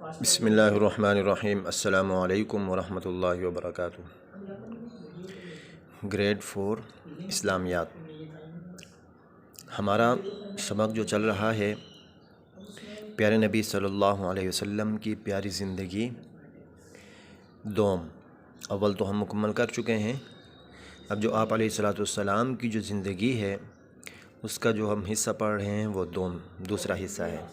بسم اللہ الرحمن الرحیم۔ السلام علیکم ورحمۃ اللہ وبرکاتہ۔ گریڈ 4 اسلامیات، ہمارا سبق جو چل رہا ہے پیارے نبی صلی اللہ علیہ وسلم کی پیاری زندگی دوم۔ اول تو ہم مکمل کر چکے ہیں، اب جو آپ علیہ الصلوۃ والسلام کی جو زندگی ہے اس کا جو ہم حصہ پڑھ رہے ہیں وہ دوسرا حصہ ہے۔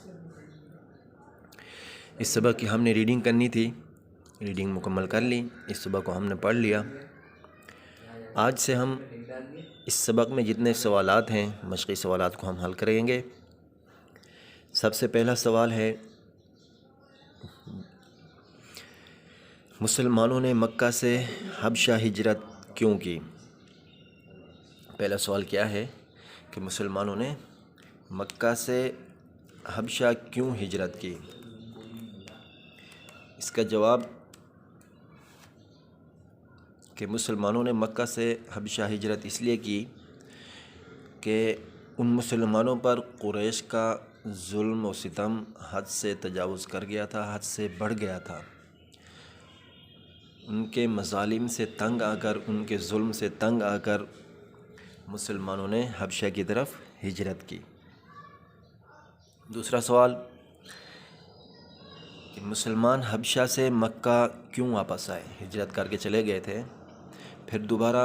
اس سبق کی ہم نے ریڈنگ کرنی تھی، ریڈنگ مکمل کر لی، اس سبق کو ہم نے پڑھ لیا۔ آج سے ہم اس سبق میں جتنے سوالات ہیں مشقی سوالات کو ہم حل کریں گے۔ سب سے پہلا سوال ہے، مسلمانوں نے مکہ سے حبشہ ہجرت کیوں کی؟ پہلا سوال کیا ہے کہ مسلمانوں نے مکہ سے حبشہ کیوں ہجرت کی؟ اس کا جواب کہ مسلمانوں نے مکہ سے حبشہ ہجرت اس لیے کی کہ ان مسلمانوں پر قریش کا ظلم و ستم حد سے تجاوز کر گیا تھا، حد سے بڑھ گیا تھا۔ ان کے مظالم سے تنگ آ کر، ان کے ظلم سے تنگ آ کر مسلمانوں نے حبشہ کی طرف ہجرت کی۔ دوسرا سوال کہ مسلمان حبشہ سے مکہ کیوں واپس آئے؟ ہجرت کر کے چلے گئے تھے، پھر دوبارہ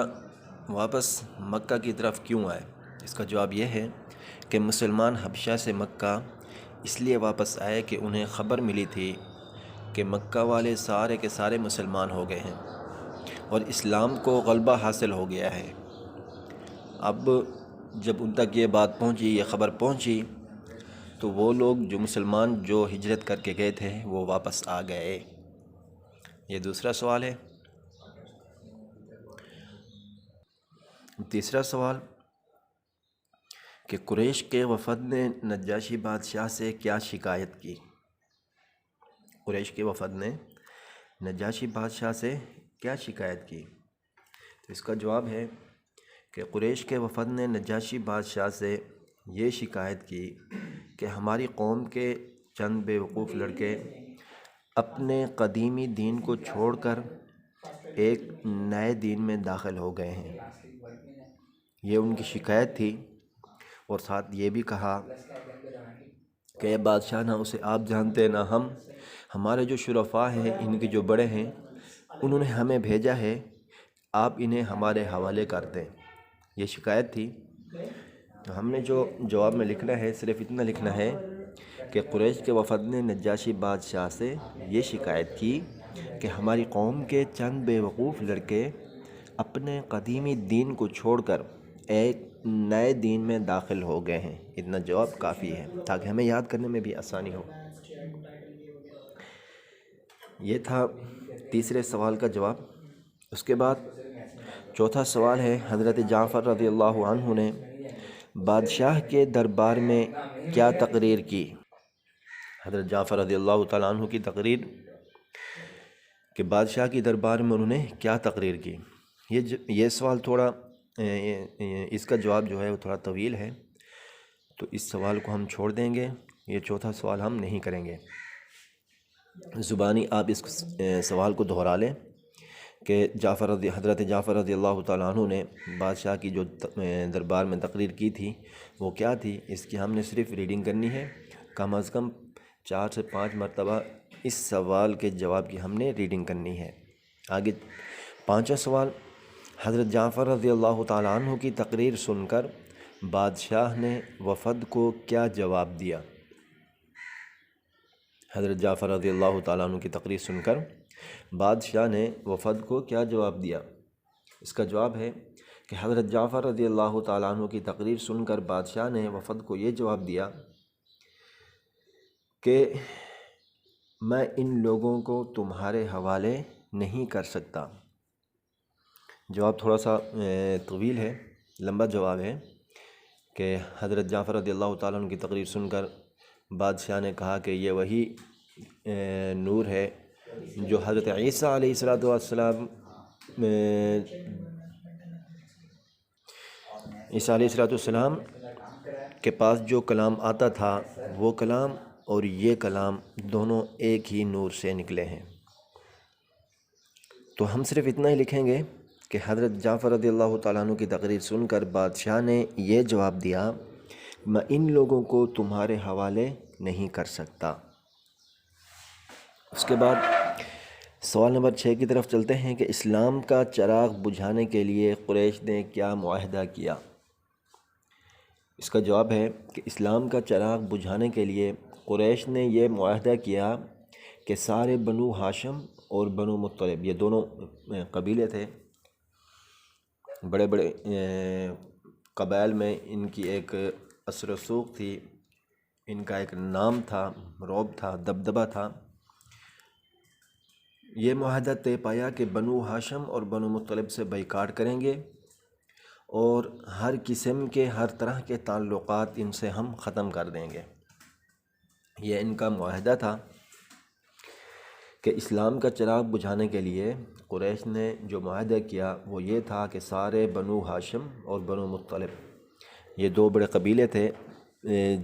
واپس مکہ کی طرف کیوں آئے؟ اس کا جواب یہ ہے کہ مسلمان حبشہ سے مکہ اس لیے واپس آئے کہ انہیں خبر ملی تھی کہ مکہ والے سارے کے سارے مسلمان ہو گئے ہیں اور اسلام کو غلبہ حاصل ہو گیا ہے۔ اب جب ان تک یہ بات پہنچی، یہ خبر پہنچی، تو وہ لوگ جو مسلمان جو ہجرت کر کے گئے تھے وہ واپس آ گئے۔ یہ دوسرا سوال ہے۔ تیسرا سوال کہ قریش کے وفد نے نجاشی بادشاہ سے کیا شکایت کی؟ قریش کے وفد نے نجاشی بادشاہ سے کیا شکایت کی؟ تو اس کا جواب ہے کہ قریش کے وفد نے نجاشی بادشاہ سے یہ شکایت کی کہ ہماری قوم کے چند بیوقوف لڑکے اپنے قدیمی دین کو چھوڑ کر ایک نئے دین میں داخل ہو گئے ہیں۔ یہ ان کی شکایت تھی، اور ساتھ یہ بھی کہا کہ اے بادشاہ، نہ اسے آپ جانتے نہ ہم، ہمارے جو شرفاء ہیں، ان کے جو بڑے ہیں، انہوں نے ہمیں بھیجا ہے، آپ انہیں ہمارے حوالے کر دیں۔ یہ شکایت تھی۔ تو ہم نے جو جواب میں لکھنا ہے صرف اتنا لکھنا ہے کہ قریش کے وفد نے نجاشی بادشاہ سے یہ شکایت کی کہ ہماری قوم کے چند بیوقوف لڑکے اپنے قدیمی دین کو چھوڑ کر ایک نئے دین میں داخل ہو گئے ہیں۔ اتنا جواب کافی ہے تاکہ ہمیں یاد کرنے میں بھی آسانی ہو۔ یہ تھا تیسرے سوال کا جواب۔ اس کے بعد چوتھا سوال ہے، حضرت جعفر رضی اللہ عنہ نے بادشاہ کے دربار میں کیا تقریر کی؟ حضرت جعفر رضی اللہ تعالیٰ عنہ کی تقریر کہ بادشاہ کی دربار میں انہوں نے کیا تقریر کی۔ یہ سوال تھوڑا اس کا جواب جو ہے وہ تھوڑا طویل ہے، تو اس سوال کو ہم چھوڑ دیں گے، یہ چوتھا سوال ہم نہیں کریں گے۔ زبانی آپ اس سوال کو دہرا لیں کہ حضرت جعفر رضی اللہ تعالیٰ عنہ نے بادشاہ کی جو دربار میں تقریر کی تھی وہ کیا تھی، اس کی ہم نے صرف ریڈنگ کرنی ہے۔ کم از کم 4 سے 5 مرتبہ اس سوال کے جواب کی ہم نے ریڈنگ کرنی ہے۔ آگے پانچواں سوال، حضرت جعفر رضی اللہ تعالیٰ عنہ کی تقریر سن کر بادشاہ نے وفد کو کیا جواب دیا؟ حضرت جعفر رضی اللہ تعالیٰ عنہ کی تقریر سن کر بادشاہ نے وفد کو کیا جواب دیا؟ اس کا جواب ہے کہ حضرت جعفر رضی اللہ تعالیٰ عنہ کی تقریر سن کر بادشاہ نے وفد کو یہ جواب دیا کہ میں ان لوگوں کو تمہارے حوالے نہیں کر سکتا۔ جواب تھوڑا سا طویل ہے، لمبا جواب ہے کہ حضرت جعفر رضی اللہ تعالیٰ عنہ کی تقریر سن کر بادشاہ نے کہا کہ یہ وہی نور ہے جو حضرت عیسیٰ علیہ السلام کے پاس جو کلام آتا تھا وہ کلام اور یہ کلام دونوں ایک ہی نور سے نکلے ہیں۔ تو ہم صرف اتنا ہی لکھیں گے کہ حضرت جعفر رضی اللہ تعالیٰ عنہ کی تقریر سن کر بادشاہ نے یہ جواب دیا، میں ان لوگوں کو تمہارے حوالے نہیں کر سکتا۔ اس کے بعد سوال نمبر 6 کی طرف چلتے ہیں کہ اسلام کا چراغ بجھانے کے لیے قریش نے کیا معاہدہ کیا؟ اس کا جواب ہے کہ اسلام کا چراغ بجھانے کے لیے قریش نے یہ معاہدہ کیا کہ سارے بنو ہاشم اور بنو مطلب، یہ دونوں قبیلے تھے، بڑے بڑے قبائل میں ان کی ایک اثر و رسوخ تھی، ان کا ایک نام تھا، رعب تھا، دبدبہ تھا۔ یہ معاہدہ طے پایا کہ بنو ہاشم اور بنو مطلب سے بائیکاٹ کریں گے اور ہر قسم کے ہر طرح کے تعلقات ان سے ہم ختم کر دیں گے۔ یہ ان کا معاہدہ تھا کہ اسلام کا چراغ بجھانے کے لیے قریش نے جو معاہدہ کیا وہ یہ تھا کہ سارے بنو ہاشم اور بنو مطلب، یہ دو بڑے قبیلے تھے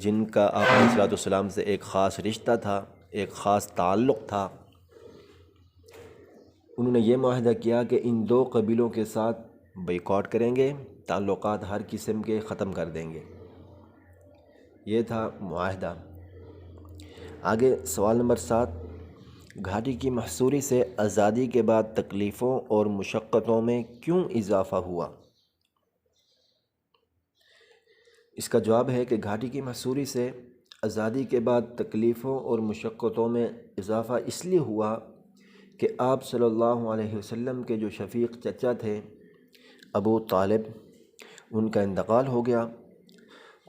جن کا آپ علیہ السلام سے ایک خاص رشتہ تھا، ایک خاص تعلق تھا۔ انہوں نے یہ معاہدہ کیا کہ ان دو قبیلوں کے ساتھ بائیکاٹ کریں گے، تعلقات ہر قسم کے ختم کر دیں گے۔ یہ تھا معاہدہ۔ آگے سوال نمبر 7، گھاٹی کی محصوری سے آزادی کے بعد تکلیفوں اور مشقتوں میں کیوں اضافہ ہوا؟ اس کا جواب ہے کہ گھاٹی کی محصوری سے آزادی کے بعد تکلیفوں اور مشقتوں میں اضافہ اس لیے ہوا کہ آپ صلی اللہ علیہ وسلم کے جو شفیق چچا تھے ابو طالب، ان کا انتقال ہو گیا۔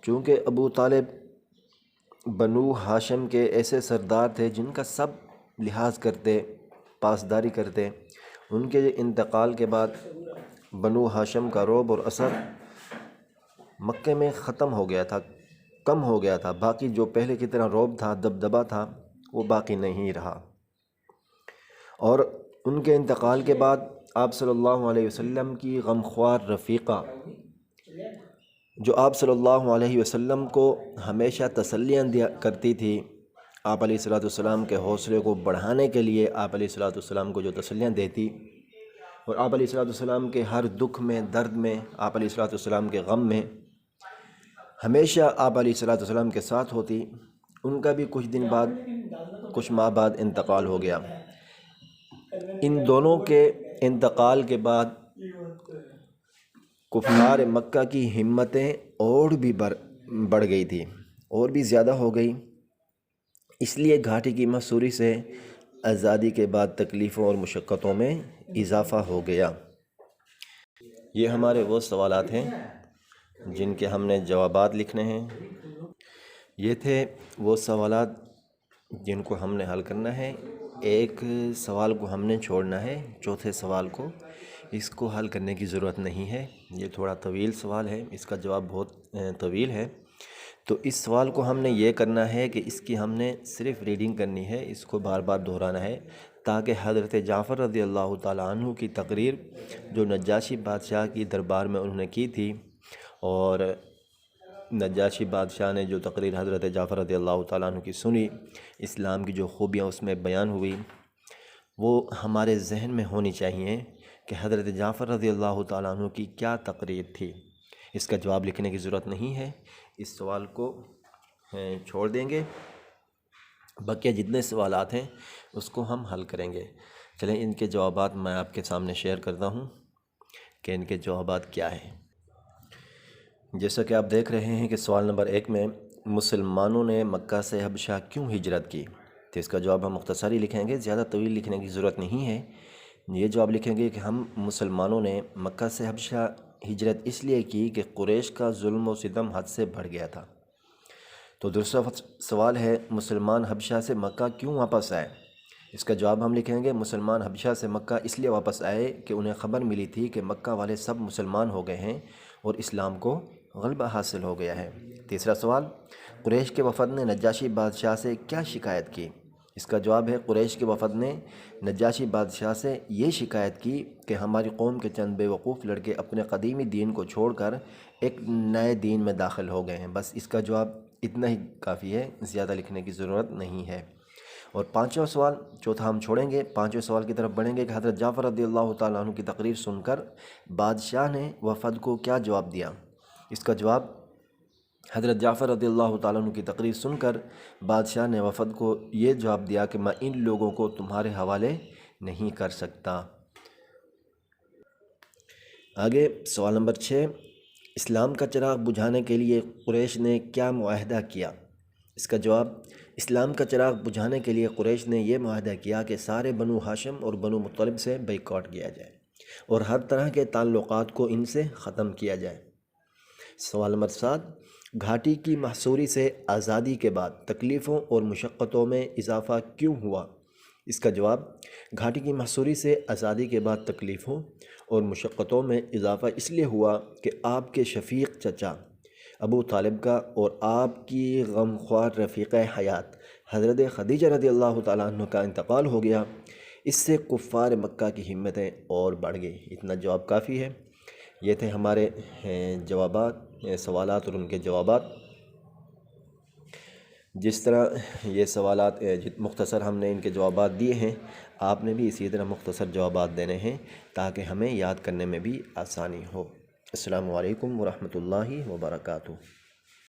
چونکہ ابو طالب بنو ہاشم کے ایسے سردار تھے جن کا سب لحاظ کرتے، پاسداری کرتے، ان کے انتقال کے بعد بنو ہاشم کا رعب اور اثر مکے میں ختم ہو گیا تھا، کم ہو گیا تھا۔ باقی جو پہلے کی طرح رعب تھا، دبدبہ تھا، وہ باقی نہیں رہا۔ اور ان کے انتقال کے بعد آپ صلی اللہ علیہ وسلم کی غمخوار رفیقہ، جو آپ صلی اللہ علیہ وسلم کو ہمیشہ تسلیاں دیا کرتی تھی، آپ علیہ السلام کے حوصلے کو بڑھانے کے لیے آپ علیہ السلام کو جو تسلیاں دیتی، اور آپ علیہ السلام کے ہر دکھ میں، درد میں، آپ علیہ السلام کے غم میں ہمیشہ آپ علیہ السلام کے ساتھ ہوتی، ان کا بھی کچھ ماہ بعد انتقال ہو گیا۔ ان دونوں کے انتقال کے بعد کفار مکہ کی ہمتیں اور بھی بڑھ گئی تھی، اور بھی زیادہ ہو گئی۔ اس لیے گھاٹی کی محصوری سے آزادی کے بعد تکلیفوں اور مشقتوں میں اضافہ ہو گیا۔ یہ ہمارے وہ سوالات ہیں جن کے ہم نے جوابات لکھنے ہیں۔ یہ تھے وہ سوالات جن کو ہم نے حل کرنا ہے۔ ایک سوال کو ہم نے چھوڑنا ہے، چوتھے سوال کو، اس کو حل کرنے کی ضرورت نہیں ہے۔ یہ تھوڑا طویل سوال ہے، اس کا جواب بہت طویل ہے، تو اس سوال کو ہم نے یہ کرنا ہے کہ اس کی ہم نے صرف ریڈنگ کرنی ہے، اس کو بار بار دہرانا ہے، تاکہ حضرت جعفر رضی اللہ تعالیٰ عنہ کی تقریر جو نجاشی بادشاہ کی دربار میں انہوں نے کی تھی، اور نجاشی بادشاہ نے جو تقریر حضرت جعفر رضی اللہ تعالیٰ عنہ کی سنی، اسلام کی جو خوبیاں اس میں بیان ہوئی، وہ ہمارے ذہن میں ہونی چاہیے کہ حضرت جعفر رضی اللہ تعالیٰ عنہ کی کیا تقریر تھی۔ اس کا جواب لکھنے کی ضرورت نہیں ہے، اس سوال کو چھوڑ دیں گے، بقیہ جتنے سوالات ہیں اس کو ہم حل کریں گے۔ چلیں ان کے جوابات میں آپ کے سامنے شیئر کرتا ہوں کہ ان کے جوابات کیا ہیں۔ جیسا کہ آپ دیکھ رہے ہیں کہ سوال نمبر 1 میں مسلمانوں نے مکہ سے حبشہ کیوں ہجرت کی، تو اس کا جواب ہم مختصر ہی لکھیں گے، زیادہ طویل لکھنے کی ضرورت نہیں ہے۔ یہ جواب لکھیں گے کہ ہم مسلمانوں نے مکہ سے حبشہ ہجرت اس لیے کی کہ قریش کا ظلم و ستم حد سے بڑھ گیا تھا۔ تو دوسرا سوال ہے مسلمان حبشہ سے مکہ کیوں واپس آئے، اس کا جواب ہم لکھیں گے مسلمان حبشہ سے مکہ اس لیے واپس آئے کہ انہیں خبر ملی تھی کہ مکہ والے سب مسلمان ہو گئے ہیں اور اسلام کو غلبہ حاصل ہو گیا ہے۔ تیسرا سوال، قریش کے وفد نے نجاشی بادشاہ سے کیا شکایت کی، اس کا جواب ہے قریش کے وفد نے نجاشی بادشاہ سے یہ شکایت کی کہ ہماری قوم کے چند بے وقوف لڑکے اپنے قدیمی دین کو چھوڑ کر ایک نئے دین میں داخل ہو گئے ہیں۔ بس اس کا جواب اتنا ہی کافی ہے، زیادہ لکھنے کی ضرورت نہیں ہے۔ اور پانچواں سوال، چوتھا ہم چھوڑیں گے، پانچویں سوال کی طرف بڑھیں گے کہ حضرت جعفر رضی اللہ تعالیٰ عنہ کی تقریر سن کر بادشاہ نے وفد کو کیا جواب دیا؟ اس کا جواب، حضرت جعفر رضی اللہ تعالیٰ عنہ کی تقریر سن کر بادشاہ نے وفد کو یہ جواب دیا کہ میں ان لوگوں کو تمہارے حوالے نہیں کر سکتا۔ آگے سوال نمبر 6، اسلام کا چراغ بجھانے کے لیے قریش نے کیا معاہدہ کیا؟ اس کا جواب، اسلام کا چراغ بجھانے کے لیے قریش نے یہ معاہدہ کیا کہ سارے بنو ہاشم اور بنو مطلب سے بائیکاٹ کیا جائے اور ہر طرح کے تعلقات کو ان سے ختم کیا جائے۔ سوال نمبر 7، گھاٹی کی محصوری سے آزادی کے بعد تکلیفوں اور مشقتوں میں اضافہ کیوں ہوا؟ اس کا جواب، گھاٹی کی محصوری سے آزادی کے بعد تکلیفوں اور مشقتوں میں اضافہ اس لیے ہوا کہ آپ کے شفیق چچا ابو طالب کا اور آپ کی غمخوار رفیقہ حیات حضرت خدیجہ رضی اللہ تعالیٰ عنہ کا انتقال ہو گیا۔ اس سے کفار مکہ کی ہمتیں اور بڑھ گئی۔ اتنا جواب کافی ہے۔ یہ تھے ہمارے جوابات، سوالات اور ان کے جوابات۔ جس طرح یہ سوالات مختصر ہم نے ان کے جوابات دیے ہیں، آپ نے بھی اسی طرح مختصر جوابات دینے ہیں تاکہ ہمیں یاد کرنے میں بھی آسانی ہو۔ السلام علیکم ورحمۃ اللہ وبرکاتہ۔